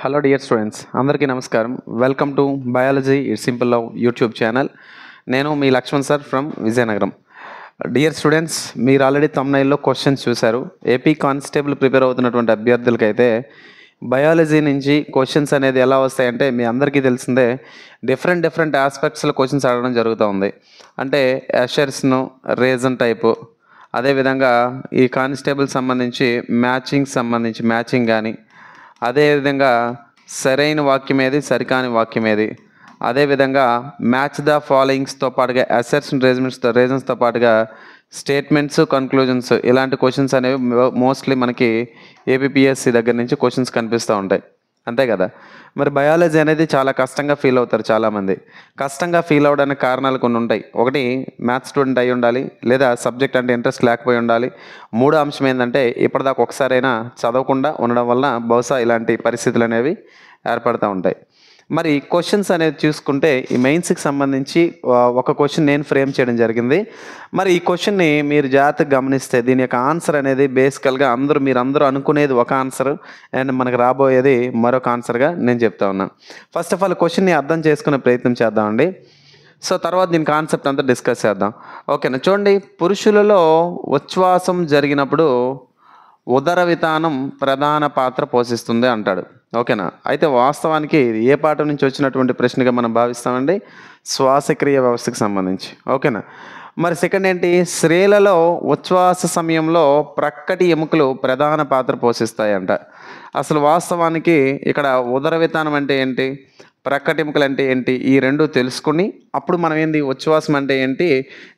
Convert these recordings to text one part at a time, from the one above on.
Hello dear students, అందరికీ నమస్కారం. Welcome to biology it's simple love YouTube channel. నేను మీ Lakshman sir from Vizianagaram. Dear students, మీరు ఆల్రెడీ తమ్నైల్లో క్వశ్చన్స్ చూశారు. ఏపీ కానిస్టేబుల్ ప్రిపేర్ అవుతున్నటువంటి అభ్యర్థులకైతే బయాలజీ నుంచి క్వశ్చన్స్ అనేది ఎలా వస్తాయంటే మీ అందరికీ తెలిసిందే, డిఫరెంట్ ఆస్పెక్ట్స్లో క్వశ్చన్స్ అడగడం జరుగుతూ ఉంది. అంటే అషర్స్ను రీజన్ టైపు, అదేవిధంగా ఈ కానిస్టేబుల్ సంబంధించి మ్యాచింగ్ కానీ, అదేవిధంగా సరైన వాక్యం ఏది, సరికాని వాక్యం ఏది, అదేవిధంగా మ్యాచ్ ద ఫాలోయింగ్స్తో పాటుగా అసెట్స్ రీజన్స్తో పాటుగా స్టేట్మెంట్స్, కన్క్లూజన్స్, ఇలాంటి క్వశ్చన్స్ అనేవి మోస్ట్లీ మనకి ఏపీపీఎస్సి దగ్గర నుంచి క్వశ్చన్స్ కనిపిస్తూ ఉంటాయి. అంతే కదా. మరి బయాలజీ అనేది చాలా కష్టంగా ఫీల్ అవుతారు చాలామంది. కష్టంగా ఫీల్ అవడానికి కారణాలు కొన్ని ఉంటాయి. ఒకటి, మ్యాథ్స్ స్టూడెంట్ అయి ఉండాలి, లేదా సబ్జెక్ట్ అంటే ఇంట్రెస్ట్ లేకపోయి ఉండాలి. మూడో అంశం ఏంటంటే ఇప్పటిదాకా ఒకసారైనా చదవకుండా ఉండడం వలన బహుశా ఇలాంటి పరిస్థితులు అనేవి ఏర్పడుతూ ఉంటాయి. మరి క్వశ్చన్స్ అనేది చూసుకుంటే ఈ మెయిన్స్కి సంబంధించి ఒక క్వశ్చన్ నేను ఫ్రేమ్ చేయడం జరిగింది. మరి ఈ క్వశ్చన్ని మీరు జాగ్రత్తగా గమనిస్తే దీని యొక్క ఆన్సర్ అనేది బేసికల్గా మీరందరూ అనుకునేది ఒక ఆన్సర్ అండ్ మనకు రాబోయేది మరొక ఆన్సర్గా నేను చెప్తా ఉన్నాను. ఫస్ట్ ఆఫ్ ఆల్ క్వశ్చన్ని అర్థం చేసుకునే ప్రయత్నం చేద్దామండి. సో తర్వాత దీని కాన్సెప్ట్ అంతా డిస్కస్ చేద్దాం. ఓకేనా. చూడండి, పురుషులలో ఉచ్ఛ్వాసం జరిగినప్పుడు ఉదర వితానం ప్రధాన పాత్ర పోషిస్తుంది అంటాడు. ఓకేనా. అయితే వాస్తవానికి ఏ పాఠం నుంచి వచ్చినటువంటి ప్రశ్నగా మనం భావిస్తామండి? శ్వాసక్రియ వ్యవస్థకు సంబంధించి. ఓకేనా. మరి సెకండ్ ఏంటి? స్త్రీలలో ఉచ్ఛ్వాస సమయంలో ప్రక్కటి ఎముకలు ప్రధాన పాత్ర పోషిస్తాయంట. అసలు వాస్తవానికి ఇక్కడ ఉదర వితానం అంటే ఏంటి, ప్రక్కటి ఎముకలు అంటే ఏంటి, ఈ రెండు తెలుసుకుని అప్పుడు మనం ఏంటి, ఉచ్ఛ్వాసం అంటే ఏంటి,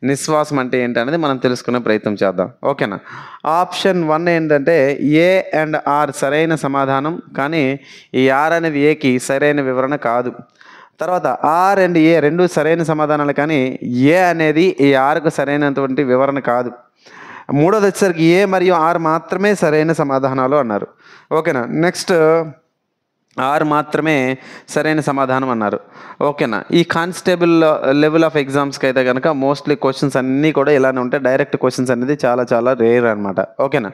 నిశ్వాసం అంటే ఏంటి అనేది మనం తెలుసుకునే ప్రయత్నం చేద్దాం. ఓకేనా. ఆప్షన్ 1 ఏంటంటే ఏ అండ్ ఆర్ సరైన సమాధానం, కానీ ఈ ఆర్ అనేది ఏకి సరైన వివరణ కాదు. తర్వాత ఆర్ అండ్ ఏ రెండు సరైన సమాధానాలు, కానీ ఏ అనేది ఈ ఆర్కు సరైనటువంటి వివరణ కాదు. మూడోది వచ్చేసరికి ఏ మరియు ఆర్ మాత్రమే సరైన సమాధానాలు అన్నారు. ఓకేనా. నెక్స్ట్ ఆర్ మాత్రమే సరైన సమాధానం అన్నారు. ఓకేనా. ఈ కానిస్టేబుల్ లెవెల్ ఆఫ్ ఎగ్జామ్స్కి అయితే కనుక మోస్ట్లీ క్వశ్చన్స్ అన్నీ కూడా ఇలానే ఉంటాయి. డైరెక్ట్ క్వశ్చన్స్ అనేది చాలా రేర్ అనమాట. ఓకేనా.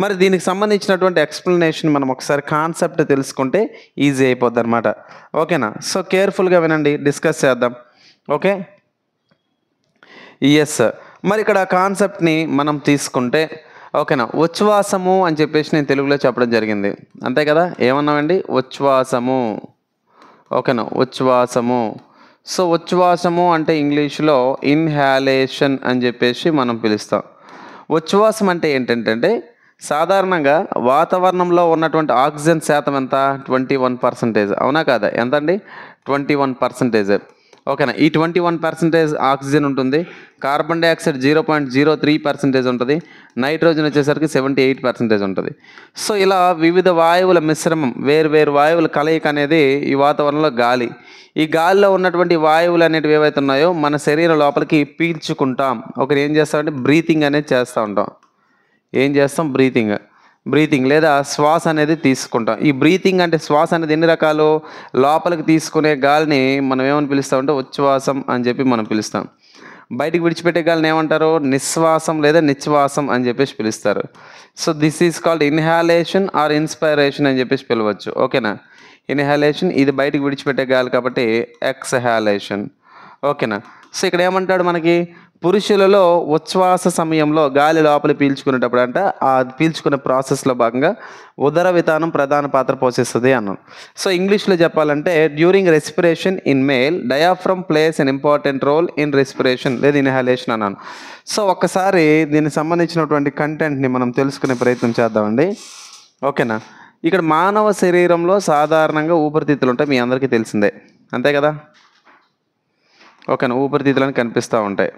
మరి దీనికి సంబంధించినటువంటి ఎక్స్ప్లెనేషన్ మనం ఒకసారి కాన్సెప్ట్ తెలుసుకుంటే ఈజీ అయిపోద్ది అనమాట. ఓకేనా. సో కేర్ఫుల్గా వినండి, డిస్కస్ చేద్దాం. ఓకే. ఎస్. మరి ఇక్కడ కాన్సెప్ట్ని మనం తీసుకుంటే ఓకేనా, ఉచ్ఛ్వాసము అని చెప్పేసి నేను తెలుగులో చెప్పడం జరిగింది. అంతే కదా. ఏమన్నామండి? ఉచ్ఛ్వాసము. ఓకేనా. ఉచ్ఛ్వాసము. సో ఉచ్ఛ్వాసము అంటే ఇంగ్లీష్లో ఇన్హాలేషన్ అని చెప్పేసి మనం పిలుస్తాం. ఉచ్ఛ్వాసం అంటే ఏంటంటే సాధారణంగా వాతావరణంలో ఉన్నటువంటి ఆక్సిజన్ శాతం ఎంత? 21%. అవునా కాదా? ఎంతండి? 21%. ఓకేనా. ఈ 21% ఆక్సిజన్ ఉంటుంది. కార్బన్ డైఆక్సైడ్ 0.03% ఉంటుంది. నైట్రోజన్ వచ్చేసరికి 78% ఉంటుంది. సో ఇలా వివిధ వాయువుల మిశ్రమం, వేరు వాయువుల కలయిక అనేది ఈ వాతావరణంలో గాలి. ఈ గాలిలో ఉన్నటువంటి వాయువులు అనేటివి ఏవైతే ఉన్నాయో మన శరీరం లోపలికి పీల్చుకుంటాం. ఒకటి ఏం చేస్తామంటే బ్రీతింగ్ అనేది చేస్తూ ఉంటాం. ఏం చేస్తాం? బ్రీతింగ్ లేదా శ్వాస అనేది తీసుకుంటాం. ఈ బ్రీతింగ్ అంటే శ్వాస అనేది ఎన్ని రకాలు? లోపలికి తీసుకునే గాలిని మనం ఏమని పిలుస్తామంటే ఉచ్ఛ్వాసం అని చెప్పి మనం పిలుస్తాం. బయటికి విడిచిపెట్టే గాలిని ఏమంటారు? నిశ్వాసం లేదా నిశ్వాసం అని చెప్పేసి పిలుస్తారు. So this is called inhalation or inspiration అని చెప్పేసి పిలవచ్చు. ఓకేనా. ఇన్హాలేషన్ ఇది బయటికి విడిచిపెట్టే గాలి కాబట్టి ఎక్స్హాలేషన్. ఓకేనా. సో ఇక్కడ ఏమంటాడు మనకి? పురుషులలో ఉచ్ఛ్వాస సమయంలో గాలి లోపలి పీల్చుకునేటప్పుడు అంటే ఆ పీల్చుకునే ప్రాసెస్లో భాగంగా ఉదర వితానం ప్రధాన పాత్ర పోషిస్తుంది అన్నాను. సో ఇంగ్లీష్లో చెప్పాలంటే during respiration in male diaphragm plays an important role in respiration లేదా ఇన్హాలేషన్ అన్నాను. సో ఒక్కసారి దీనికి సంబంధించినటువంటి కంటెంట్ని మనం తెలుసుకునే ప్రయత్నం చేద్దామండి. ఓకేనా. ఇక్కడ మానవ శరీరంలో సాధారణంగా ఊపిరితిత్తులు ఉంటాయి, మీ అందరికీ తెలిసిందే. అంతే కదా. ఓకేనా. ఊపిరితిత్తులని కనిపిస్తూ ఉంటాయి.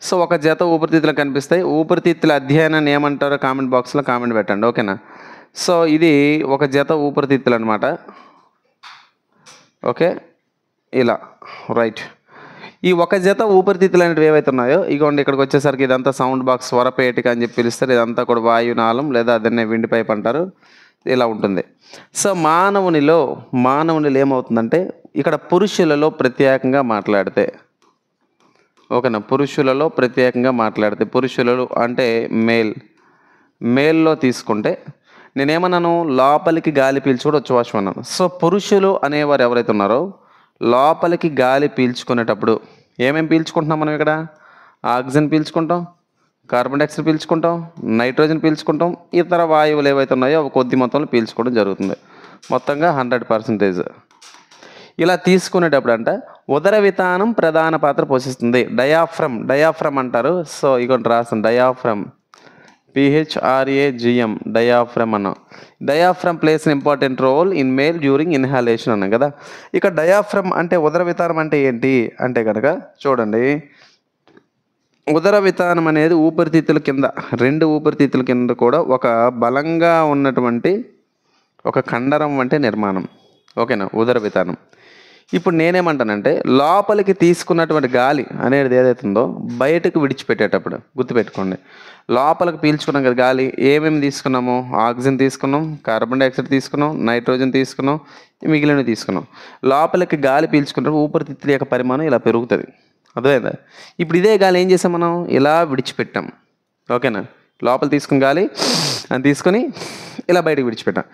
సో ఒక జత ఊపిరితిత్తులు కనిపిస్తాయి. ఊపిరితిత్తుల అధ్యయనాన్ని ఏమంటారో కామెంట్ బాక్స్లో కామెంట్ పెట్టండి. ఓకేనా. సో ఇది ఒక జత ఊపిరితిత్తులు అనమాట. ఓకే. ఇలా రైట్. ఈ ఒక జత ఊపిరితిత్తులు అనేవి ఏవైతే ఉన్నాయో ఇగోండి, ఇక్కడికి వచ్చేసరికి ఇదంతా సౌండ్ బాక్స్, స్వరపేటిక అని చెప్పి పిలుస్తారు. ఇదంతా కూడా వాయునాళం లేదా అదన్నే విండ్ పైప్ అంటారు. ఇలా ఉంటుంది. సో మానవునిలో ఏమవుతుందంటే ఇక్కడ పురుషులలో ప్రత్యేకంగా మాట్లాడితే, ఓకేనా, పురుషులలో ప్రత్యేకంగా మాట్లాడితే, పురుషులలో అంటే మేల్లో తీసుకుంటే నేనేమన్నాను, లోపలికి గాలి పీల్చుకోవడం ఉచ్ఛ్వాసం అన్నాను. సో పురుషులు అనేవారు ఎవరైతే ఉన్నారో లోపలికి గాలి పీల్చుకునేటప్పుడు ఏమేమి పీల్చుకుంటున్నాం మనం ఇక్కడ? ఆక్సిజన్ పీల్చుకుంటాం, కార్బన్ డైఆక్సైడ్ పీల్చుకుంటాం, నైట్రోజన్ పీల్చుకుంటాం, ఇతర వాయువులు ఏవైతే ఉన్నాయో అవి కొద్ది మొత్తంలో పీల్చుకోవడం జరుగుతుంది. మొత్తంగా 100%. ఇలా తీసుకునేటప్పుడు అంట ఉదర వితానం ప్రధాన పాత్ర పోషిస్తుంది. డయాఫ్రమ్ అంటారు. సో ఇక రాస్తాను, డయాఫ్రమ్, PHRAGM, డయాఫ్రమ్ అన్నాం. Diaphragm plays an important role in male during inhalation అన్నాం కదా. ఇక డయాఫ్రమ్ అంటే ఉదర వితానం అంటే ఏంటి అంటే కనుక చూడండి, ఉదర వితానం అనేది ఊపిరితిత్తుల కింద, 2 ఊపిరితిత్తుల కింద కూడా ఒక బలంగా ఉన్నటువంటి ఒక కండరం వంటి నిర్మాణం. ఓకేనా, ఉదర వితానం. ఇప్పుడు నేనేమంటానంటే లోపలికి తీసుకున్నటువంటి గాలి అనేది ఏదైతే ఉందో బయటకు విడిచిపెట్టేటప్పుడు గుర్తుపెట్టుకోండి, లోపలికి పీల్చుకున్నాం కదా గాలి, ఏమేమి తీసుకున్నాము? ఆక్సిజన్ తీసుకున్నాం, కార్బన్ డైఆక్సైడ్ తీసుకున్నాం, నైట్రోజన్ తీసుకున్నాం, మిగిలినవి తీసుకున్నాం. లోపలికి గాలి పీల్చుకున్నప్పుడు ఊపిరితిత్తుల యొక్క పరిమాణం ఇలా పెరుగుతుంది. అర్థమైందా? ఇప్పుడు ఇదే గాలి ఏం చేసాం మనం? ఇలా విడిచిపెట్టాం. ఓకేనా, లోపల తీసుకుని గాలి అని తీసుకొని ఇలా బయటకు విడిచిపెట్టాం.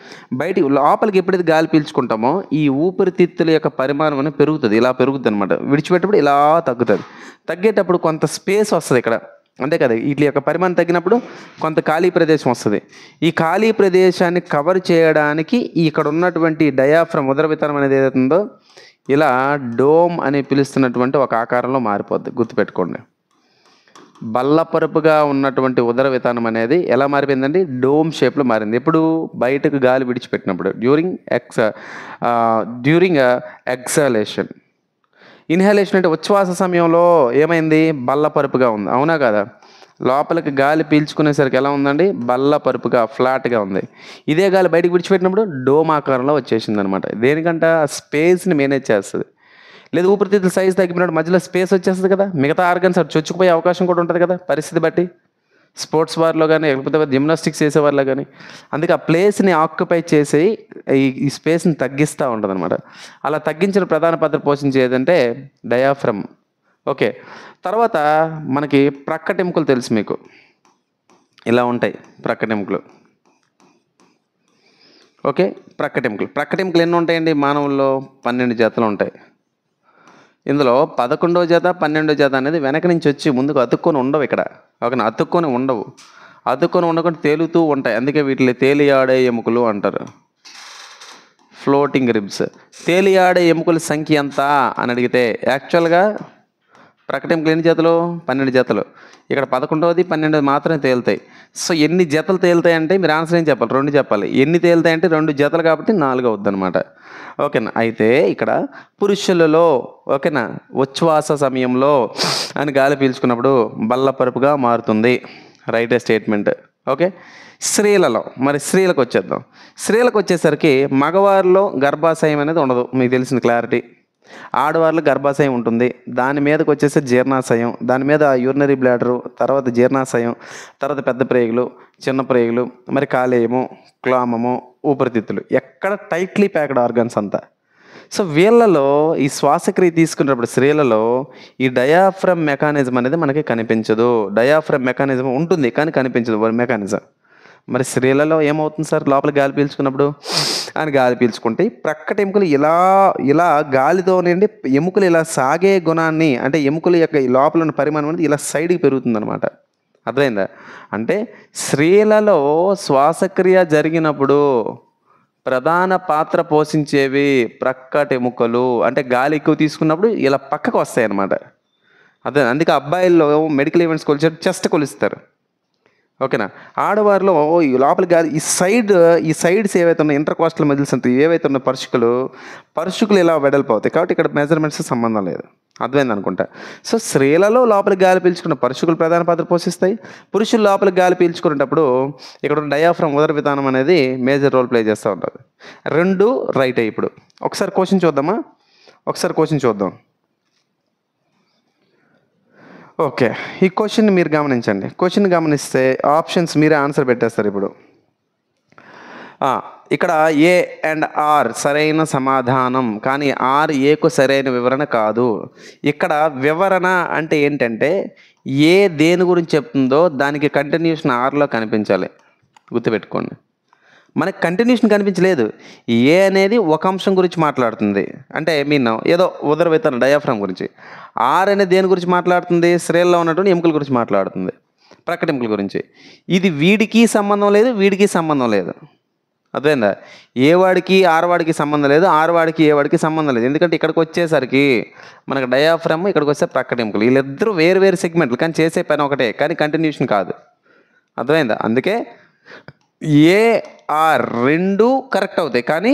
లోపలికి ఎప్పుడైతే గాలి పీల్చుకుంటామో ఈ ఊపిరితిత్తుల యొక్క పరిమాణం అనేది పెరుగుతుంది, ఇలా పెరుగుతుంది అనమాట. విడిచిపెట్టేప్పుడు ఇలా తగ్గుతుంది. తగ్గేటప్పుడు కొంత స్పేస్ వస్తుంది ఇక్కడ, అంతే కదా. వీటి యొక్క పరిమాణం తగ్గినప్పుడు కొంత ఖాళీ ప్రదేశం వస్తుంది. ఈ ఖాళీ ప్రదేశాన్ని కవర్ చేయడానికి ఇక్కడ ఉన్నటువంటి డయాఫ్రమ్, ఉదర వితానం అనేది ఏదైతే ఉందో ఇలా డోమ్ అని పిలుస్తున్నటువంటి ఒక ఆకారంలో మారిపోద్ది. గుర్తుపెట్టుకోండి, బల్లపరుపుగా ఉన్నటువంటి ఉదర వితానం అనేది ఎలా మారిపోయిందండి? డోమ్ షేప్లో మారింది. ఎప్పుడు? బయటకు గాలి విడిచిపెట్టినప్పుడు, డ్యూరింగ్ ఎక్సలేషన్. ఇన్హలేషన్ అంటే ఉచ్ఛ్వాస సమయంలో ఏమైంది? బల్లపరుపుగా ఉంది, అవునా కదా. లోపలికి గాలి పీల్చుకునేసరికి ఎలా ఉందండి? బల్లపరుపుగా, ఫ్లాట్గా ఉంది. ఇదే గాలి బయటకు విడిచిపెట్టినప్పుడు డోమ్ ఆకారంలో వచ్చేసింది అనమాట. దేనికంట? స్పేస్ని మేనేజ్ చేస్తుంది. లేదు ఊపిరితిత్తుల సైజ్ తగ్గిపోయినప్పుడు మధ్యలో స్పేస్ వచ్చేస్తుంది కదా, మిగతా ఆర్గన్స్ అది చొచ్చుకుపోయే అవకాశం కూడా ఉంటుంది కదా పరిస్థితి బట్టి, స్పోర్ట్స్ వారిలో కానీ లేకపోతే జిమ్నాస్టిక్స్ చేసేవారిలో కానీ. అందుకే ఆ ప్లేస్ని ఆక్యుపై చేసి ఈ స్పేస్ని తగ్గిస్తూ ఉంటుంది అనమాట. అలా తగ్గించిన ప్రధాన పాత్ర పోషించేది అంటే డయాఫ్రమ్. ఓకే, తర్వాత మనకి ప్రక్కటెముకలు తెలుసు మీకు, ఇలా ఉంటాయి ప్రక్కటెముకలు. ఓకే, ప్రక్కటెముకలు ఎన్ని ఉంటాయండి మానవుల్లో? 12 జతలు ఉంటాయి. ఇందులో 11వ జత 12వ జత అనేది వెనక నుంచి వచ్చి ముందుకు అతుక్కొని ఉండవు ఇక్కడ. ఓకే, అతుక్కొని ఉండకుండా తేలుతూ ఉంటాయి. అందుకే వీటిని తేలియాడే ఎముకలు అంటారు, ఫ్లోటింగ్ రిబ్స్. తేలియాడే ఎముకల సంఖ్య ఎంత అని అడిగితే యాక్చువల్గా ప్రక్కటెముకలు ఎన్ని జతలు? 12 జతలు. ఇక్కడ 11వది 12వది మాత్రమే తేలుతాయి. సో ఎన్ని జతలు తేలుతాయి అంటే మీరు ఆన్సర్ ఏం చెప్పాలి? 2 చెప్పాలి. ఎన్ని తేలుతాయి అంటే 2 జతలు కాబట్టి 4 అవుద్ది అనమాట. ఓకేనా. అయితే ఇక్కడ పురుషులలో ఓకేనా ఉచ్ఛ్వాస సమయంలో అని గాలి పీల్చుకున్నప్పుడు బల్లపరుపుగా మారుతుంది, రైటే స్టేట్మెంట్. ఓకే, స్త్రీలకు వచ్చేద్దాం. స్త్రీలకు వచ్చేసరికి మగవారిలో గర్భాశయం అనేది ఉండదు, మీకు తెలిసిన క్లారిటీ. ఆడవారిలో గర్భాశయం ఉంటుంది, దాని మీదకి వచ్చేసి జీర్ణాశయం, దాని మీద యూరినరీ బ్లాడరు, తర్వాత జీర్ణాశయం, తర్వాత పెద్ద ప్రేగులు, చిన్న ప్రేగులు, మరి కాలేయము, క్లామము, ఊపిరితిత్తులు, ఎక్కడ టైట్లీ ప్యాక్డ్ ఆర్గన్స్ అంతా. సో వీళ్ళలో ఈ శ్వాసక్రియ తీసుకున్నప్పుడు స్త్రీలలో ఈ డయాఫ్రమ్ మెకానిజం అనేది మనకి కనిపించదు. డయాఫ్రమ్ మెకానిజం ఉంటుంది కానీ కనిపించదు మెకానిజం. మరి స్త్రీలలో ఏమవుతుంది సార్? లోపల గాలి పీల్చుకున్నప్పుడు అని గాలి పీల్చుకుంటే ప్రక్కటెముకలు ఇలా గాలితో నుండి ఎముకలు ఇలా సాగే గుణాన్ని, అంటే ఎముకల యొక్క లోపల ఉన్న పరిమాణం అనేది ఇలా సైడ్కి పెరుగుతుంది అనమాట. అర్థమైందా? అంటే స్త్రీలలో శ్వాసక్రియ జరిగినప్పుడు ప్రధాన పాత్ర పోషించేవి ప్రక్కటెముకలు. అంటే గాలి ఎక్కువ తీసుకున్నప్పుడు ఇలా పక్కకు వస్తాయి అన్నమాట. అదే అందుకే అబ్బాయిల్లో మెడికల్ ఈవెంట్స్ కొలిచారు, చెస్ట్ కొలుస్తారు. ఓకేనా. ఆడవారిలో ఈ లోపల గాలి ఈ సైడ్స్ ఏవైతే ఉన్నాయి ఇంటర్కాస్టల్ మజిల్స్ అంటే ఏవైతే ఉన్న పరుషుకులు ఇలా వెడల్పోతాయి కాబట్టి ఇక్కడ మెజర్మెంట్స్ సంబంధం లేదు. అర్థమైంది అనుకుంటా. సో స్త్రీలలో లోపలికి గాలి పీల్చుకున్న పరుషుకులు ప్రధాన పాత్ర పోషిస్తాయి. పురుషులు లోపలికి గాలి పీల్చుకునేటప్పుడు ఇక్కడ ఉన్న డయాఫ్రమ్ ఉదర విధానం అనేది మేజర్ రోల్ ప్లే చేస్తూ ఉంటుంది. 2 రైట్. ఇప్పుడు ఒకసారి క్వశ్చన్ చూద్దాం. ఓకే, ఈ క్వశ్చన్ మీరు గమనించండి. క్వశ్చన్ గమనిస్తే ఆప్షన్స్ మీరే ఆన్సర్ పెట్టేస్తారు. ఇప్పుడు ఇక్కడ ఏ అండ్ ఆర్ సరైన సమాధానం, కానీ ఆర్ ఏకు సరైన వివరణ కాదు. ఇక్కడ వివరణ అంటే ఏంటంటే ఏ దేని గురించి చెప్తుందో దానికి కంటిన్యూషన్ ఆర్లో కనిపించాలి. గుర్తుపెట్టుకోండి. మనకు కంటిన్యూషన్ కనిపించలేదు. ఏ అనేది ఒక అంశం గురించి మాట్లాడుతుంది, అంటే మీన్ ఏదో ఉదరవేతన డయాఫ్రామ్ గురించి. ఆర్ అనేది దేని గురించి మాట్లాడుతుంది, శ్రేణిలో ఉన్నటువంటి ఎముకల గురించి మాట్లాడుతుంది, ప్రక్కటి ఎముకల గురించి. ఇది వీడికి సంబంధం లేదు, వీడికి సంబంధం లేదు. అర్థమైందా? ఏ వాడికి ఆర్ వాడికి సంబంధం లేదు, ఆర్ వాడికి ఏ వాడికి సంబంధం లేదు. ఎందుకంటే ఇక్కడికి వచ్చేసరికి మనకు డయాఫ్రామ్, ఇక్కడికి వస్తే ప్రక్కటి ఎముకలు. వీళ్ళిద్దరూ వేరు వేరు సెగ్మెంట్లు, కానీ చేసే పని ఒకటే, కానీ కంటిన్యూషన్ కాదు. అర్థమైందా? అందుకే ఏ ఆర్ రెండు కరెక్ట్ అవుతాయి, కానీ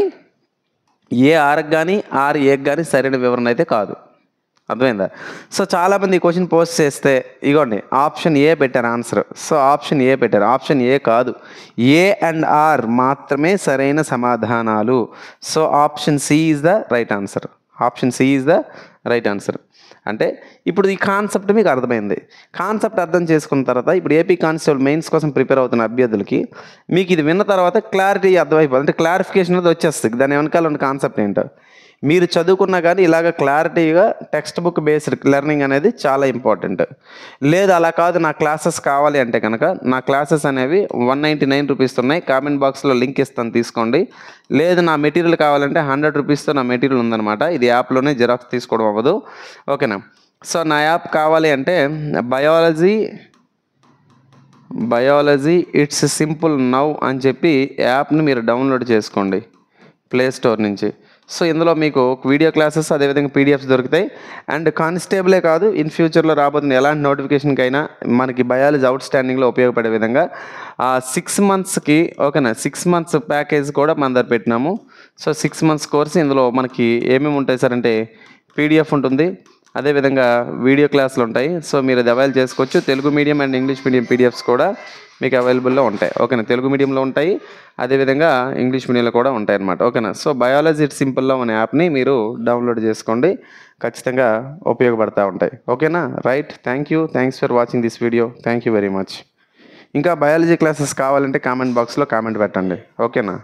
ఏ ఆర్కి కానీ ఆర్ ఏకి కానీ సరైన వివరణ అయితే కాదు. అర్థమైందా? సో చాలామంది ఈ క్వశ్చన్ పోస్ట్ చేస్తే ఇగోండి ఆప్షన్ ఏ పెట్టారు ఆన్సర్. సో ఆప్షన్ ఏ పెట్టారు, ఆప్షన్ ఏ కాదు, ఏ అండ్ ఆర్ మాత్రమే సరైన సమాధానాలు. So option C is the right answer. Option C is the right answer. అంటే ఇప్పుడు ఈ కాన్సెప్ట్ మీకు అర్థమైంది. కాన్సెప్ట్ అర్థం చేసుకున్న తర్వాత ఇప్పుడు ఏపీ కానిస్టేబుల్ మెయిన్స్ కోసం ప్రిపేర్ అవుతున్న అభ్యర్థులకి మీకు ఇది విన్న తర్వాత క్లారిటీ అర్థమైపోతుంది, అంటే క్లారిఫికేషన్ అనేది వచ్చేస్తుంది. దాని వెనకాల ఉన్న కాన్సెప్ట్ ఏంటో మీరు చదువుకున్నా కానీ ఇలాగ క్లారిటీగా టెక్స్ట్ బుక్ బేస్డ్ లెర్నింగ్ అనేది చాలా ఇంపార్టెంట్. లేదు అలా కాదు నా క్లాసెస్ కావాలి అంటే కనుక నా క్లాసెస్ అనేవి 199 రూపీస్ ఉన్నాయి, కామెంట్ బాక్స్లో లింక్ ఇస్తాను తీసుకోండి. లేదు నా మెటీరియల్ కావాలంటే 100 రూపీస్తో నా మెటీరియల్ ఉందన్నమాట. ఇది యాప్లోనే జిరాక్స్ తీసుకోవడం అవ్వదు, ఓకేనా? సో నా యాప్ కావాలి అంటే బయాలజీ ఇట్స్ సింపుల్ నౌ అని చెప్పి యాప్ని మీరు డౌన్లోడ్ చేసుకోండి ప్లే స్టోర్ నుంచి. సో ఇందులో మీకు వీడియో క్లాసెస్ అదేవిధంగా పీడిఎఫ్స్ దొరుకుతాయి. అండ్ కానిస్టేబులే కాదు, ఇన్ ఫ్యూచర్లో రాబోతున్న ఎలాంటి నోటిఫికేషన్కైనా మనకి బయాలజీ అవుట్ స్టాండింగ్లో ఉపయోగపడే విధంగా 6 మంత్స్కి, ఓకేనా, 6 మంత్స్ ప్యాకేజ్ కూడా మన దగ్గర పెట్టినాము. సో 6 మంత్స్ కోర్స్ ఇందులో మనకి ఏమేమి ఉంటాయి సార్ అంటే పీడిఎఫ్ ఉంటుంది, అదేవిధంగా వీడియో క్లాసులు ఉంటాయి. సో మీరు అది అవైల్ చేసుకోవచ్చు. Telugu medium and English medium PDFs కూడా మీకు అవైలబుల్లో ఉంటాయి, ఓకేనా? తెలుగు మీడియంలో ఉంటాయి, అదేవిధంగా ఇంగ్లీష్ మీడియంలో కూడా ఉంటాయి అన్నమాట, ఓకేనా? సో బయాలజీ ఇట్స్ సింపుల్లో అనే యాప్ని మీరు డౌన్లోడ్ చేసుకోండి, ఖచ్చితంగా ఉపయోగపడతా ఉంటాయి, ఓకేనా? Right, thanks for watching this video. Thank you very much. ఇంకా బయాలజీ క్లాసెస్ కావాలంటే కామెంట్ బాక్స్లో కామెంట్ పెట్టండి, ఓకేనా?